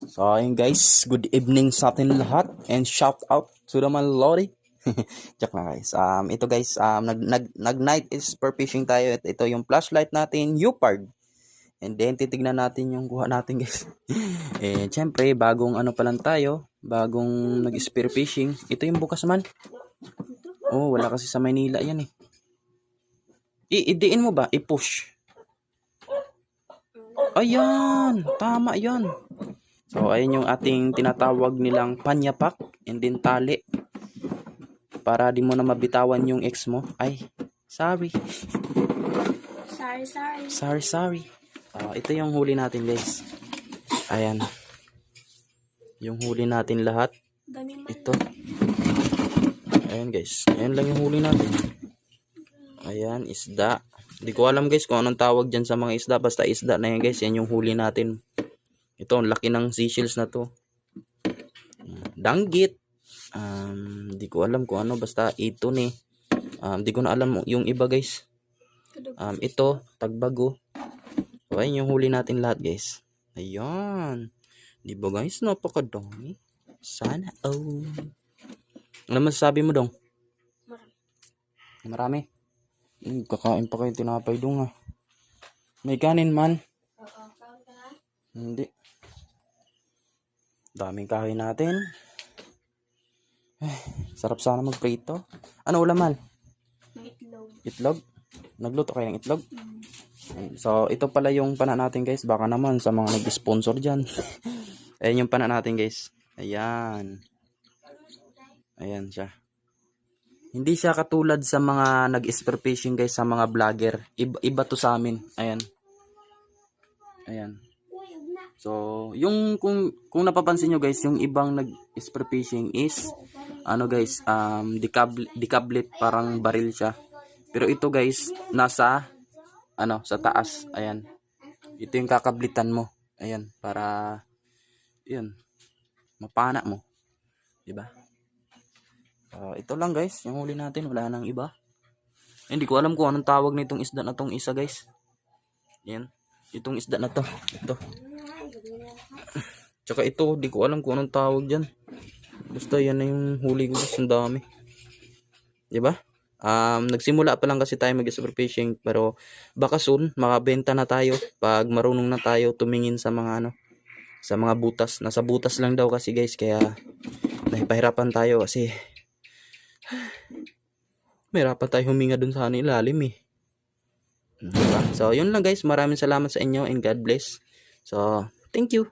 So ayun guys, good evening sa atin lahat and shout out to the Mallory. Joke lang guys. Ito guys, nag night is per fishing tayo. Ito yung flashlight natin, Upard. And then titignan natin yung kuha natin guys. And syempre, bagong ano pa lang tayo, bagong nag-spear fishing. Ito yung bukas man. Oh, wala kasi sa Maynila yan eh. Idiin mo ba? I-push. Ayan, tama yan. So, ayun yung ating tinatawag nilang panyapak and then tali. Para di mo na mabitawan yung ex mo. Ay, sorry. Sorry. Ito yung huli natin guys. Ayan. Yung huli natin lahat. Ito. Ayan guys. Ayan lang yung huli natin. Ayan, isda. Hindi ko alam guys kung anong tawag dyan sa mga isda. Basta isda na yan guys. Yan yung huli natin. Ito, ang laki ng seashells na to. Danggit. Di ko alam kung ano. Basta ito ni. Di ko na alam yung iba guys. Ito, tagbago. So, ayun yung huli natin lahat guys. Ayan. Di ba guys? Napakadami. Sana. Oh. Ano masasabi mo dong? Marami. Kakain pa kayo tinapay dong ha. May kanin man. Hindi. Daming kahoy natin. Sarap sana magprito. Ano ulam man? Itlog. Nagluto kayo ng itlog? So, ito pala yung pana natin guys. Baka naman sa mga nag-sponsor dyan. Ayan yung pana natin guys. Ayan. Ayan siya. Hindi siya katulad sa mga nag-spear fishing guys, sa mga vlogger. Iba to sa amin. Ayan. Ayan. So, yung kung napapansin nyo guys, yung ibang nag-spear fishing is ano guys, decablet, parang baril siya. Pero ito guys, nasa ano, sa taas. Ayan. Ito yung kakablitan mo. Ayan, para yun, mapana mo. 'Di ba? Ito lang guys, yung huli natin, wala nang iba. Hindi ko alam kung anong tawag nitong isda na tong isa guys. Ayan. Itong isda na to. Ito. Tsaka ito, di ko alam kung anong tawag dyan. Basta yan na yung huli ko guys, ang dami. Diba? Nagsimula pa lang kasi tayo mag-spear fishing, pero baka soon makabenta na tayo pag marunong na tayo tumingin sa mga ano, sa mga butas. Nasa butas lang daw kasi guys, kaya nahipahirapan tayo kasi mahirapan tayo huminga dun sa ilalim eh. Diba? So yun lang guys, maraming salamat sa inyo and God bless. So thank you.